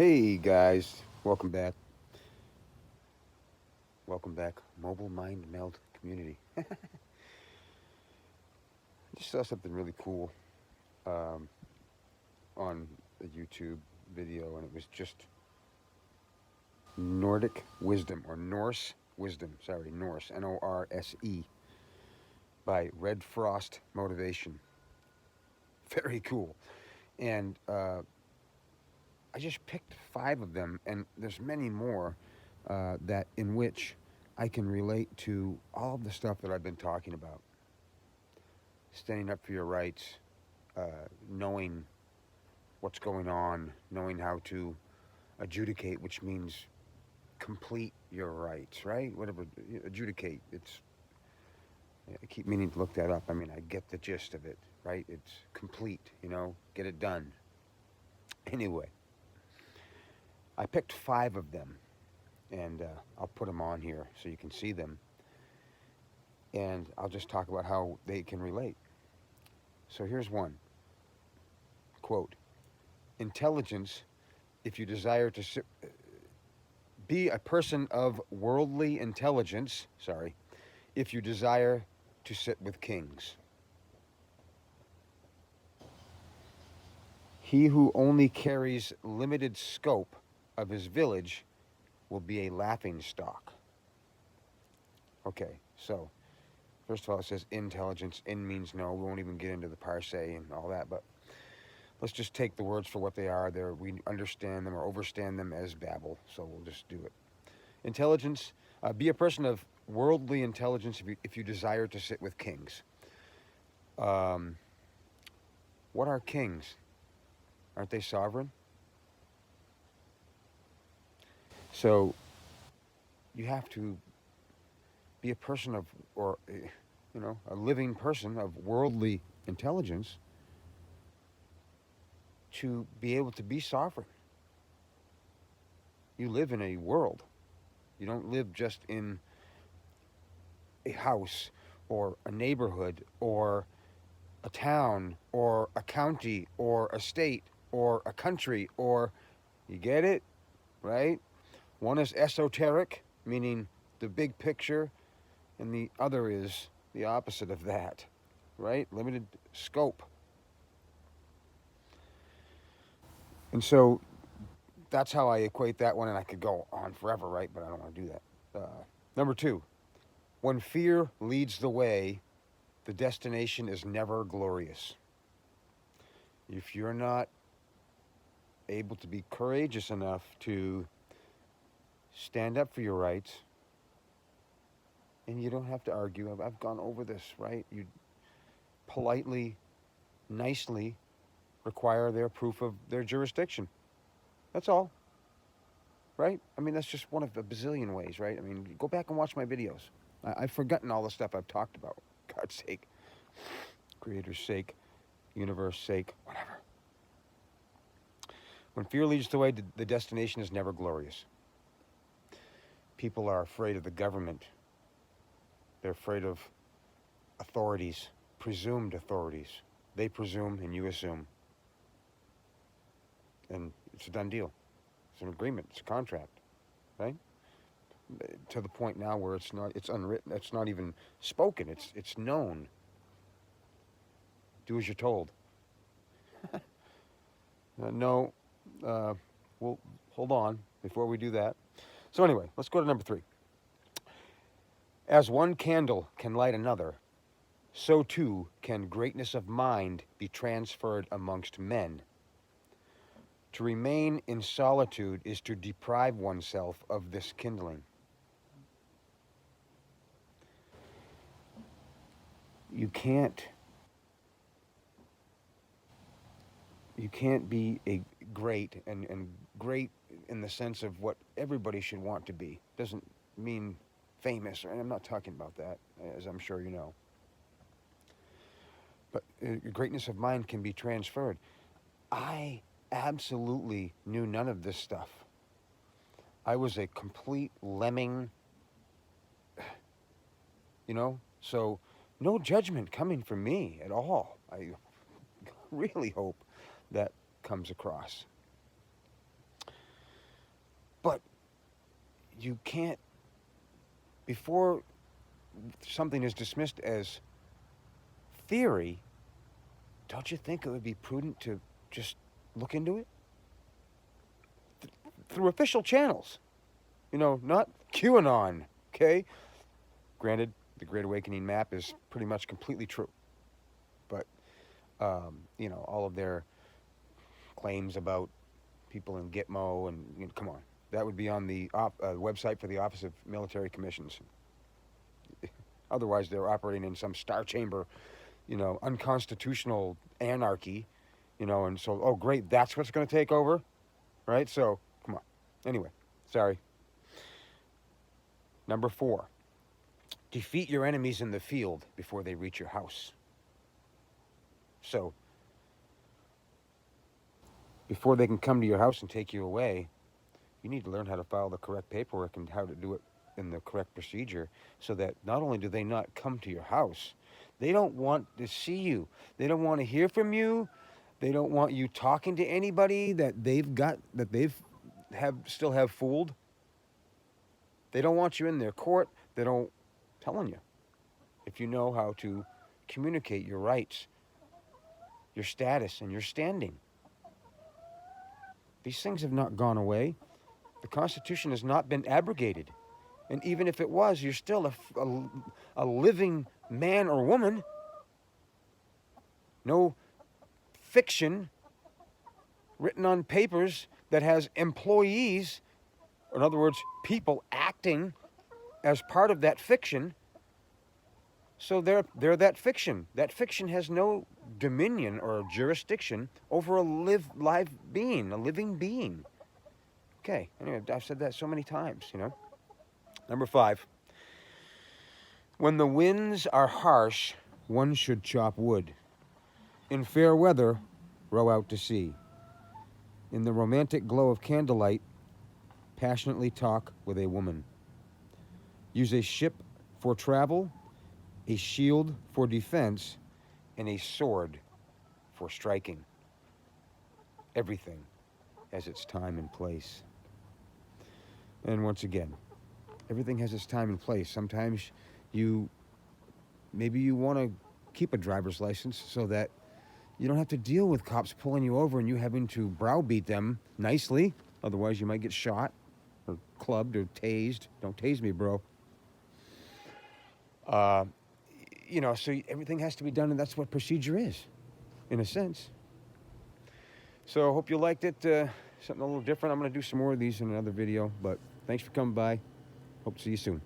Hey guys, welcome back. Welcome back, Mobile Mind Meld community. I just saw something really cool um, on a YouTube video, and it was just Nordic wisdom or Norse wisdom. Sorry, Norse, Norse, by Red Frost Motivation. Very cool. And I just picked 5 of them, and there's many more that in which I can relate to all of the stuff that I've been talking about. Standing up for your rights, knowing what's going on, knowing how to adjudicate, which means complete your rights, right? Whatever, adjudicate. I keep meaning to look that up. I mean, I get the gist of it, right? It's complete, get it done. Anyway, I picked 5 of them, and I'll put them on here so you can see them. And I'll just talk about how they can relate. So here's one quote: intelligence, if you desire to be a person of worldly intelligence, if you desire to sit with kings. He who only carries limited scope of his village will be a laughing stock. Okay, so first of all, it says intelligence. In means no. We won't even get into the parsay and all that, but let's just take the words for what they are. We understand them or overstand them as babble, so we'll just do it. Intelligence, be a person of worldly intelligence if you desire to sit with kings. What are kings? Aren't they sovereign? So you have to be a person of, or a living person of worldly intelligence to be able to be sovereign. You live in a world. You don't live just in a house or a neighborhood or a town or a county or a state or a country, or, you get it, right? One is esoteric, meaning the big picture, and the other is the opposite of that, right? Limited scope. And so that's how I equate that one, and I could go on forever, right? But I don't want to do that. Number 2, when fear leads the way, the destination is never glorious. If you're not able to be courageous enough to stand up for your rights, and you don't have to argue. I've gone over this, right? You politely, nicely require their proof of their jurisdiction. That's all, right? I mean, that's just one of a bazillion ways, right? I mean, go back and watch my videos. I've forgotten all the stuff I've talked about. God's sake, Creator's sake, universe sake, whatever. When fear leads the way, the destination is never glorious. People are afraid of the government. They're afraid of authorities, presumed authorities. They presume and you assume. And it's a done deal. It's an agreement. It's a contract, right? To the point now where it's unwritten. It's not even spoken. It's known. Do as you're told. No, we'll hold on before we do that. So anyway, let's go to number 3. As one candle can light another, so too can greatness of mind be transferred amongst men. To remain in solitude is to deprive oneself of this kindling. You can't be a great and great in the sense of what everybody should want to be. Doesn't mean famous, and I'm not talking about that, as I'm sure you know. But greatness of mind can be transferred. I absolutely knew none of this stuff. I was a complete lemming, so no judgment coming from me at all. I really hope that comes across. But you can't, before something is dismissed as theory, don't you think it would be prudent to just look into it? Through official channels, not QAnon, okay? Granted, the Great Awakening map is pretty much completely true. But, all of their claims about people in Gitmo and, come on. That would be on the website for the Office of Military Commissions. Otherwise, they're operating in some star chamber, unconstitutional anarchy, and so, oh, great, that's what's going to take over, right? So, come on. Anyway, sorry. Number 4, defeat your enemies in the field before they reach your house. So, before they can come to your house and take you away, you need to learn how to file the correct paperwork and how to do it in the correct procedure, so that not only do they not come to your house, they don't want to see you. They don't want to hear from you. They don't want you talking to anybody that still have fooled. They don't want you in their court. They don't telling you. If you know how to communicate your rights, your status, and your standing. These things have not gone away. The Constitution has not been abrogated. And even if it was, you're still a living man or woman. No fiction written on papers that has employees, in other words, people acting as part of that fiction. So they're that fiction. That fiction has no dominion or jurisdiction over a live being, a living being. Okay, anyway, I've said that so many times, Number 5, when the winds are harsh, one should chop wood. In fair weather, row out to sea. In the romantic glow of candlelight, passionately talk with a woman. Use a ship for travel, a shield for defense, and a sword for striking. Everything has its time and place. And once again, everything has its time and place. Sometimes maybe you want to keep a driver's license so that you don't have to deal with cops pulling you over and you having to browbeat them nicely. Otherwise, you might get shot or clubbed or tased. Don't tase me, bro. So everything has to be done, and that's what procedure is, in a sense. So I hope you liked it. Something a little different. I'm going to do some more of these in another video, but thanks for coming by. Hope to see you soon.